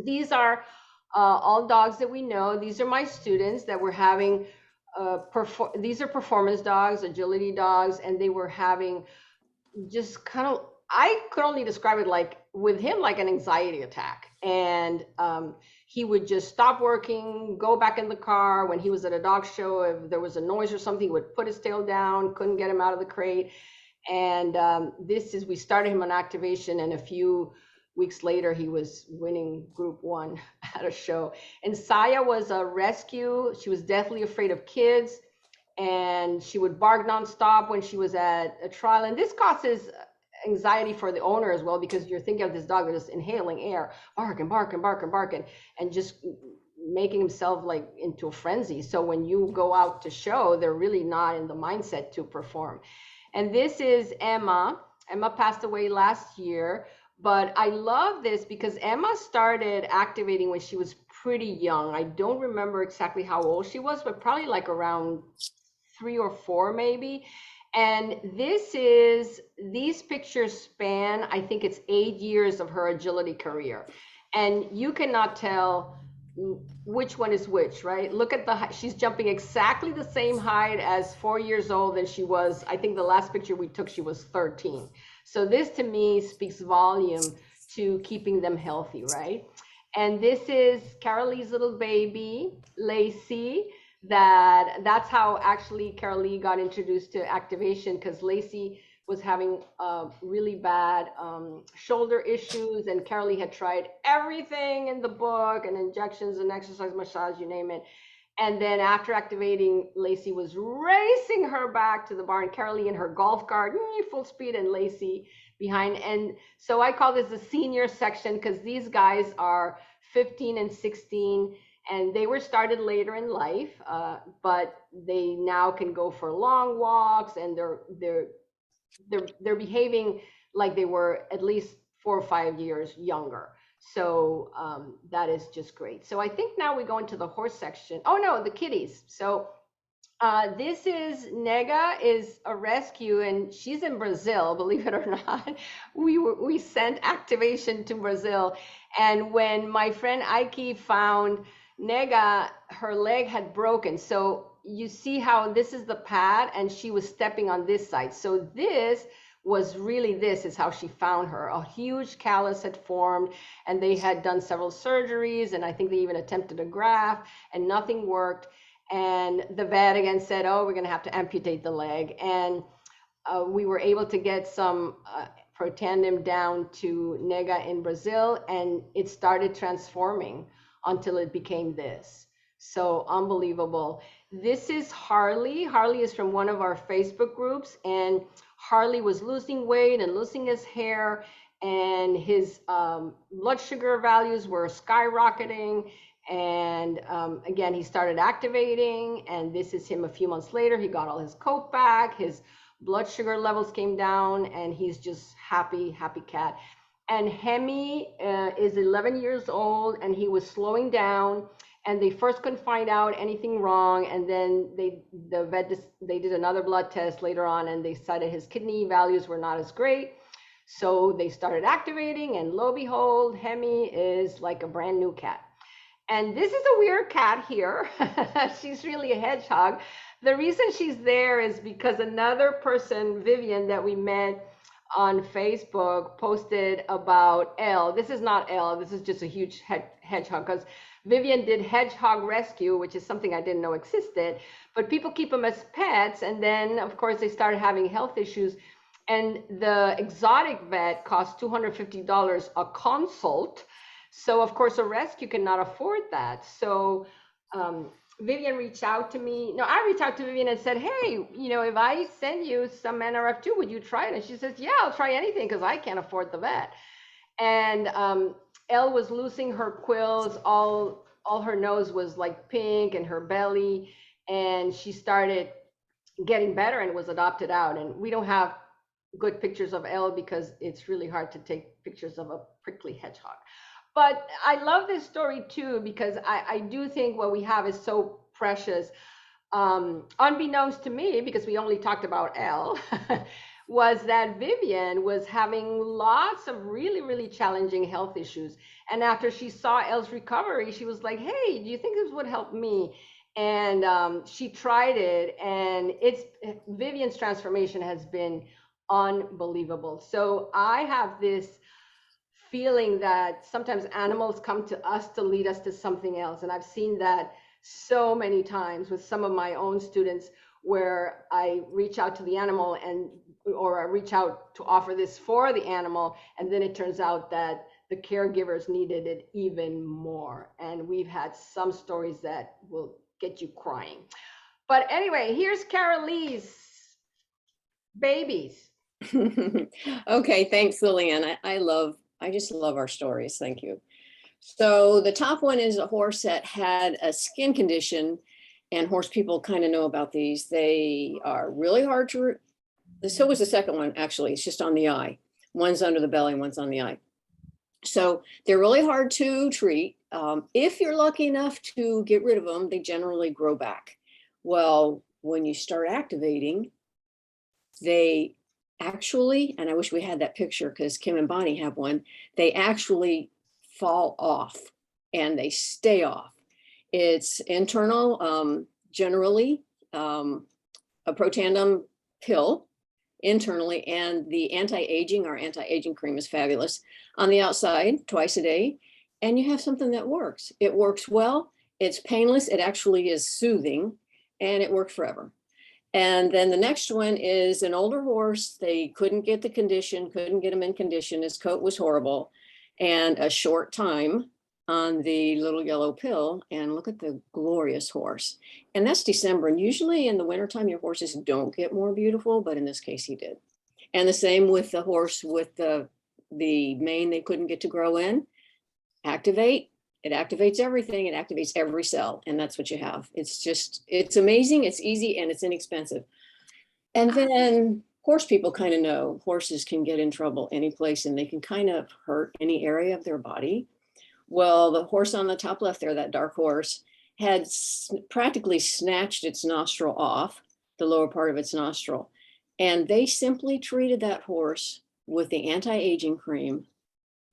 These are all dogs that we know. These are my students that were having, these are performance dogs, agility dogs, and they were having just kind of, I could only describe it like with him like an anxiety attack. And he would just stop working, go back in the car. When he was at a dog show, if there was a noise or something, he would put his tail down, couldn't get him out of the crate. And we started him on activation, and a few weeks later, he was winning Group 1 at a show. And Saya was a rescue. She was deathly afraid of kids, and she would bark nonstop when she was at a trial. And this causes anxiety for the owner as well, because you're thinking of this dog that's inhaling air, barking, barking, barking, barking, and just making himself like into a frenzy. So when you go out to show, they're really not in the mindset to perform. And this is Emma. Emma passed away last year, but I love this because Emma started activating when she was pretty young. I don't remember exactly how old she was, but probably like around 3 or 4 maybe. And these pictures span, I think it's 8 years of her agility career. And you cannot tell which one is which, right? Look at she's jumping exactly the same height as 4 years old, and she was, I think the last picture we took, she was 13. So this to me speaks volume to keeping them healthy, right? And this is Carolee's little baby, Lacey. That's how actually Carolee got introduced to activation, because Lacey was having really bad shoulder issues, and Carolee had tried everything in the book, and injections and exercise, massage, you name it. And then after activating, Lacey was racing her back to the barn, Carolee in her golf cart, full speed, and Lacey behind. And so I call this the senior section, because these guys are 15 and 16, and they were started later in life, but they now can go for long walks, and they're behaving like they were at least 4 or 5 years younger. So that is just great. So I think now we go into the horse section. Oh no, the kitties. So this is Nega, is a rescue, and she's in Brazil, believe it or not. We sent activation to Brazil, and when my friend Ike found Nega, her leg had broken. So you see how this is the pad, and she was stepping on this side. So this is how she found her. A huge callus had formed, and they had done several surgeries, and I think they even attempted a graft, and nothing worked. And the vet again said, oh, we're going to have to amputate the leg. And we were able to get some Protandim down to Nega in Brazil, and it started transforming until it became this. So unbelievable. This is Harley. Harley is from one of our Facebook groups, and Harley was losing weight and losing his hair, and his blood sugar values were skyrocketing. And again, he started activating, and this is him a few months later. He got all his coat back, his blood sugar levels came down, and he's just happy, happy cat. And Hemi is 11 years old, and he was slowing down, and they first couldn't find out anything wrong, and then they did another blood test later on, and they decided his kidney values were not as great. So they started activating, and lo and behold, Hemi is like a brand new cat. And this is a weird cat here. She's really a hedgehog. The reason she's there is because another person, Vivian, that we met on Facebook, posted about Elle. This is not Elle. This is just a huge hedgehog, because Vivian did hedgehog rescue, which is something I didn't know existed. But people keep them as pets, and then, of course, they started having health issues. And the exotic vet costs $250 a consult. So, of course, a rescue cannot afford that. So Vivian reached out to me. No, I reached out to Vivian and said, hey, if I send you some NRF2, would you try it? And she says, yeah, I'll try anything, because I can't afford the vet. And Elle was losing her quills. All her nose was like pink, and her belly. And she started getting better and was adopted out. And we don't have good pictures of Elle because it's really hard to take pictures of a prickly hedgehog. But I love this story too, because I do think what we have is so precious. Unbeknownst to me, because we only talked about Elle, was that Vivian was having lots of really, really challenging health issues. And after she saw Elle's recovery, she was like, hey, do you think this would help me? And she tried it, and Vivian's transformation has been unbelievable. So I have this feeling that sometimes animals come to us to lead us to something else. And I've seen that so many times with some of my own students, where I reach out to the animal or I reach out to offer this for the animal, and then it turns out that the caregivers needed it even more. And we've had some stories that will get you crying. But anyway, here's Carolee's babies. Okay, thanks, Lillian. I just love our stories. Thank you. So the top one is a horse that had a skin condition, and horse people kind of know about these. They are really hard to, so was the second one, actually. It's just on the eye. One's under the belly, one's on the eye. So they're really hard to treat. If you're lucky enough to get rid of them, they generally grow back. Well, when you start activating, they actually, and I wish we had that picture because Kim and Bonnie have one, they actually fall off and they stay off. It's internal, generally a Protandim pill internally, and the our anti-aging cream is fabulous. On the outside, twice a day, and you have something that works. It works well, it's painless, it actually is soothing, and it worked forever. And then the next one is an older horse. They couldn't get the condition, couldn't get him in condition. His coat was horrible, and a short time on the little yellow pill, and look at the glorious horse. And that's December. And usually in the wintertime, your horses don't get more beautiful, but in this case he did. And the same with the horse with the mane they couldn't get to grow in. Activate, it activates everything. It activates every cell. And that's what you have. It's amazing. It's easy and it's inexpensive. And then horse people kind of know horses can get in trouble any place, and they can kind of hurt any area of their body. Well, the horse on the top left there, that dark horse, had practically snatched its nostril off, the lower part of its nostril. And they simply treated that horse with the anti-aging cream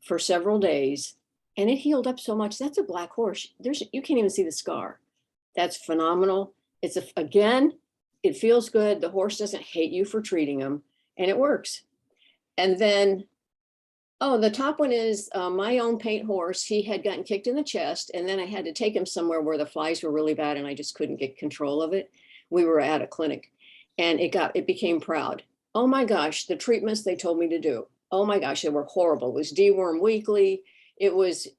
for several days, and it healed up so much. That's a black horse. You can't even see the scar. That's phenomenal. Again, it feels good. The horse doesn't hate you for treating him, and it works. And then, oh, the top one is my own paint horse. He had gotten kicked in the chest, and then I had to take him somewhere where the flies were really bad, and I just couldn't get control of it. We were at a clinic, and it became proud. Oh my gosh, the treatments they told me to do. Oh my gosh, they were horrible. It was deworm weekly. It was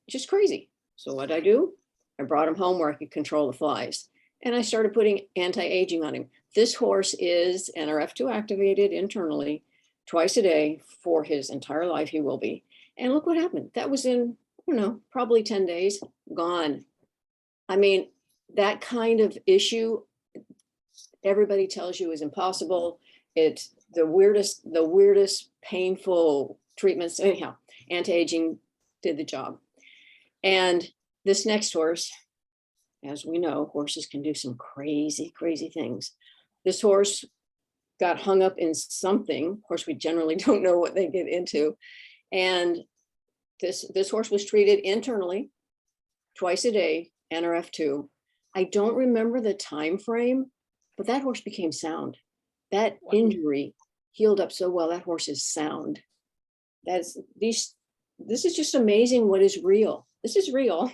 just crazy. So what I do? I brought him home where I could control the flies, and I started putting anti-aging on him. This horse is NRF2 activated internally twice a day for his entire life. He will be. And look what happened. That was in, probably 10 days, gone. I mean, that kind of issue, everybody tells you is impossible. It's the weirdest painful treatments. Anyhow, anti-aging did the job. And this next horse, as we know, horses can do some crazy, crazy things. This horse got hung up in something. Of course, we generally don't know what they get into. And this horse was treated internally twice a day, NRF2. I don't remember the time frame, but that horse became sound. That injury healed up so well. That horse is sound. This is just amazing what is real. This is real.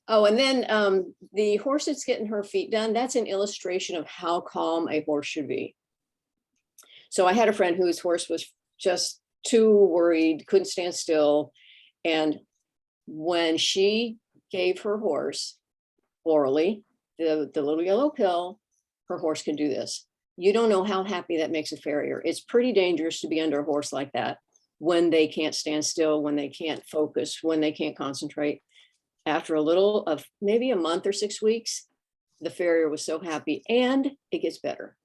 Oh, and then the horse that's getting her feet done, that's an illustration of how calm a horse should be. So I had a friend whose horse was just too worried, couldn't stand still. And when she gave her horse orally the little yellow pill, her horse can do this. You don't know how happy that makes a farrier. It's pretty dangerous to be under a horse like that when they can't stand still, when they can't focus, when they can't concentrate. After a little of maybe a month or 6 weeks, the farrier was so happy, and it gets better.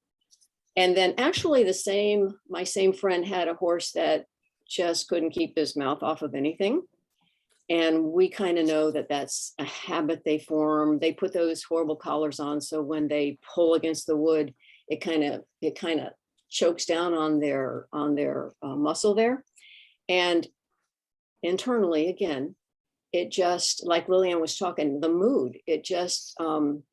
And then actually my same friend had a horse that just couldn't keep his mouth off of anything. And we kind of know that that's a habit they form. They put those horrible collars on, so when they pull against the wood, it kind of chokes down on their muscle there. And internally, again, it just, like Lillian was talking, the mood, it just, I don't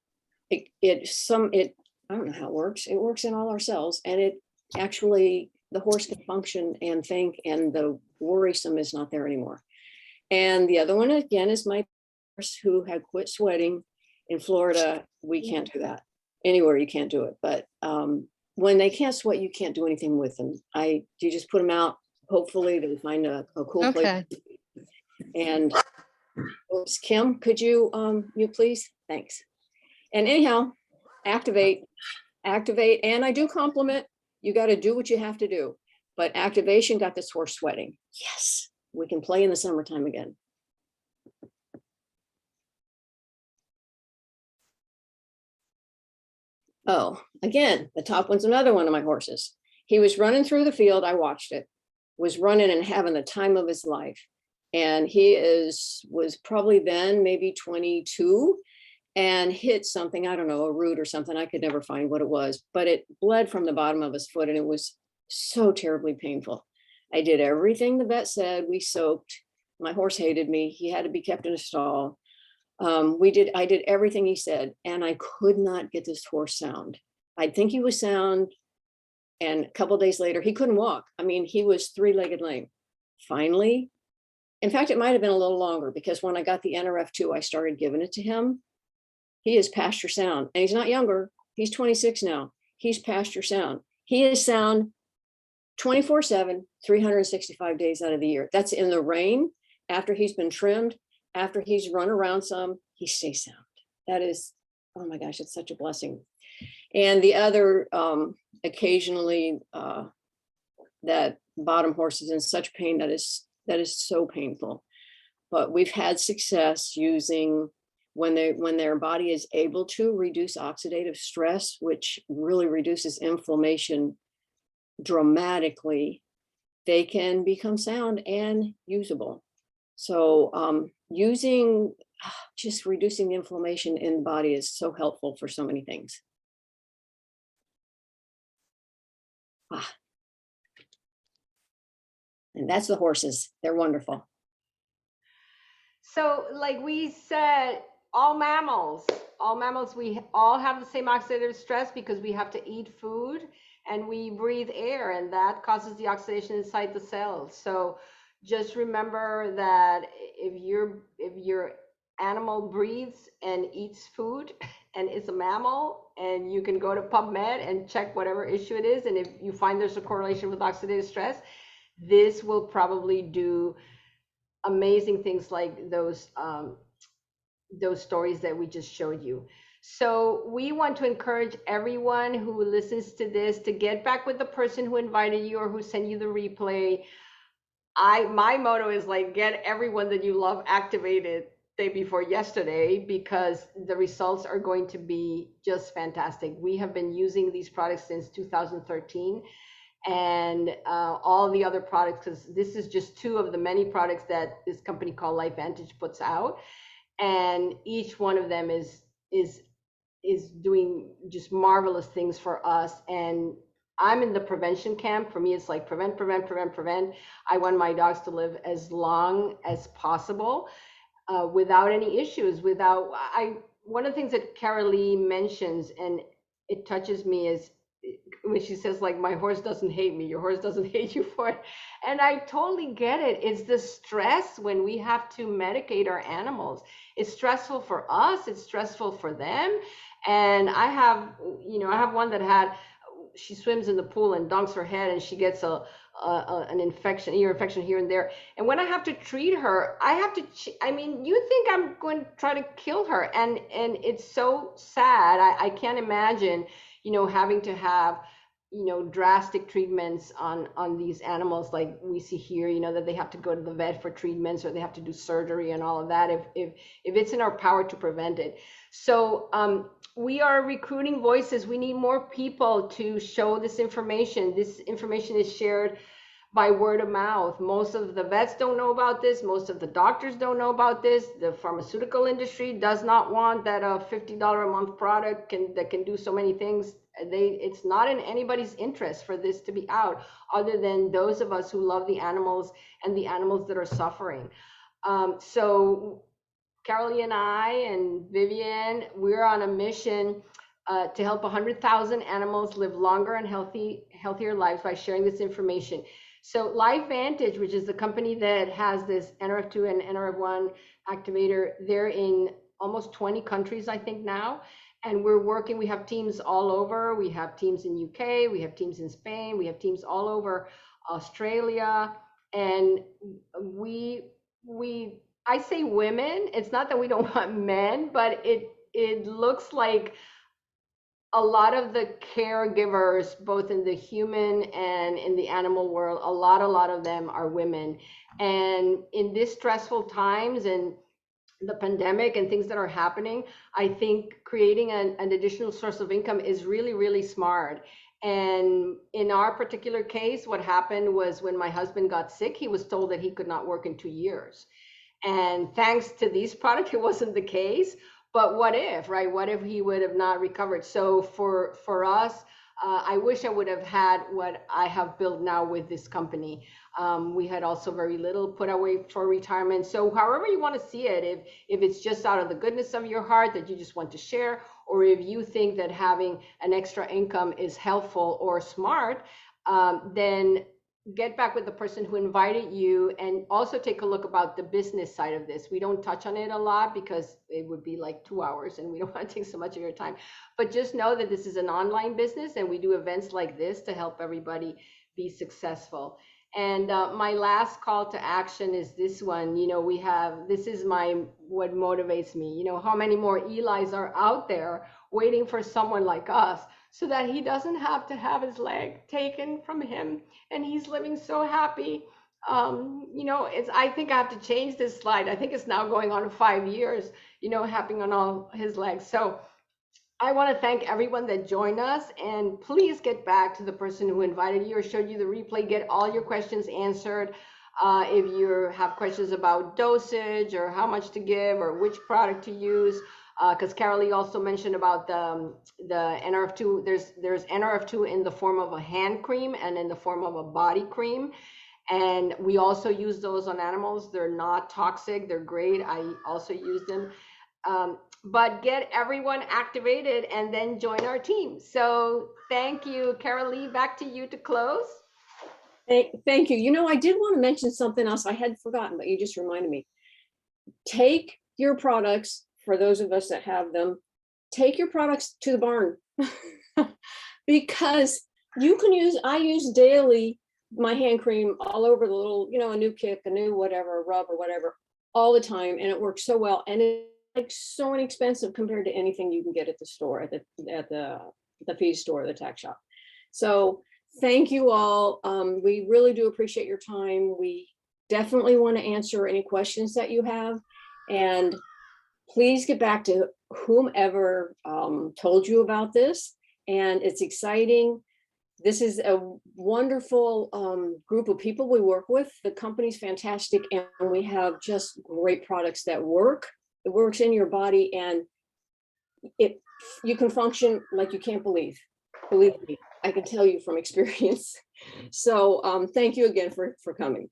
know how it works. It works in all our cells, and it actually, the horse can function and think, and the worrisome is not there anymore. And the other one, again, is my horse who had quit sweating in Florida. We can't do that anywhere. You can't do it. But when they can't sweat, you can't do anything with them. You just put them out. Hopefully they find a cool place. And Kim, could you please? Thanks. And anyhow, activate. And I do compliment. You got to do what you have to do. But activation got this horse sweating. Yes, we can play in the summertime again. Oh, again, the top one's another one of my horses. He was running through the field. I watched it, was running and having the time of his life. And he was probably then maybe 22 and hit something, I don't know, a root or something. I could never find what it was, but it bled from the bottom of his foot and it was so terribly painful. I did everything the vet said. We soaked. My horse hated me. He had to be kept in a stall. I did everything he said, and I could not get this horse sound. I'd think he was sound, and a couple of days later, he couldn't walk. I mean, he was three-legged lame. Finally, in fact, it might have been a little longer, because when I got the NRF2, I started giving it to him. He is pasture sound, and he's not younger. He's 26 now. He's pasture sound. He is sound 24/7, 365 days out of the year. That's in the rain, after he's been trimmed, after he's run around some, he stays sound. That is, oh my gosh, it's such a blessing. And the other, occasionally, that bottom horse is in such pain, that is so painful. But we've had success using, when their body is able to reduce oxidative stress, which really reduces inflammation dramatically, they can become sound and usable. So just reducing the inflammation in the body is so helpful for so many things. And that's the horses. They're wonderful. So like we said, all mammals, we all have the same oxidative stress because we have to eat food and we breathe air, and that causes the oxidation inside the cells. So just remember that if your animal breathes and eats food and is a mammal, and you can go to PubMed and check whatever issue it is, and if you find there's a correlation with oxidative stress, this will probably do amazing things like those stories that we just showed you. So we want to encourage everyone who listens to this to get back with the person who invited you or who sent you the replay. My motto is like, get everyone that you love activated day before yesterday, because the results are going to be just fantastic. We have been using these products since 2013, and all the other products, because this is just two of the many products that this company called LifeVantage puts out, and each one of them is doing just marvelous things for us. And I'm in the prevention camp. For me, it's like prevent. I want my dogs to live as long as possible without any issues. One of the things that Carolee mentions, and it touches me, is when she says, like, my horse doesn't hate me, your horse doesn't hate you for it. And I totally get it. It's the stress when we have to medicate our animals. It's stressful for us, it's stressful for them. And I have one that she swims in the pool and dunks her head, and she gets an ear infection here and there. And when I have to treat her, you think I'm going to try to kill her. And it's so sad. I can't imagine, having to have, drastic treatments on these animals like we see here, that they have to go to the vet for treatments, or they have to do surgery and all of that, if it's in our power to prevent it. So we are recruiting voices. We need more people to show this information. This information is shared by word of mouth. Most of the vets don't know about this. Most of the doctors don't know about this. The pharmaceutical industry does not want that $50 a month product that can do so many things. It's not in anybody's interest for this to be out, other than those of us who love the animals and the animals that are suffering. So Carolee and I and Vivian, we're on a mission to help 100,000 animals live longer and healthier lives by sharing this information. So LifeVantage, which is the company that has this NRF2 and NRF1 activator, they're in almost 20 countries, I think now. And we have teams all over. We have teams in UK, we have teams in Spain, we have teams all over Australia. And I say women, it's not that we don't want men, but it looks like a lot of the caregivers, both in the human and in the animal world, a lot of them are women. And in this stressful times and the pandemic and things that are happening, I think creating an additional source of income is really, really smart. And in our particular case, what happened was when my husband got sick, he was told that he could not work in 2 years. And thanks to these products, it wasn't the case. But what if, right? What if he would have not recovered? So for us, I wish I would have had what I have built now with this company. We had also very little put away for retirement. So however you want to see it, if it's just out of the goodness of your heart that you just want to share, or if you think that having an extra income is helpful or smart, then get back with the person who invited you, and also take a look about the business side of this. We don't touch on it a lot because it would be like 2 hours and we don't want to take so much of your time. But just know that this is an online business and we do events like this to help everybody be successful. And my last call to action is this one. This is what motivates me. How many more Elis are out there waiting for someone like us, so that he doesn't have to have his leg taken from him, and he's living so happy. I think I have to change this slide. I think it's now going on 5 years, happening on all his legs. So I want to thank everyone that joined us, and please get back to the person who invited you or showed you the replay. Get all your questions answered. If you have questions about dosage or how much to give or which product to use, because Carolee also mentioned about the NRF2. There's NRF2 in the form of a hand cream and in the form of a body cream. And we also use those on animals. They're not toxic. They're great. I also use them. But get everyone activated and then join our team. So thank you. Carolee, back to you to close. Thank you. I did want to mention something else I had forgotten, but you just reminded me. Take your products, for those of us that have them, take your products to the barn because I use daily my hand cream all over the little, a new kick, a new whatever, rub or whatever, all the time. And it works so well. And it's like so inexpensive compared to anything you can get at the store, at the feed store, the tack shop. So thank you all. We really do appreciate your time. We definitely want to answer any questions that you have. And please get back to whomever told you about this. And it's exciting. This is a wonderful group of people we work with. The company's fantastic, and we have just great products that work. It works in your body, and you can function like you can't believe. Believe me, I can tell you from experience. So thank you again for coming.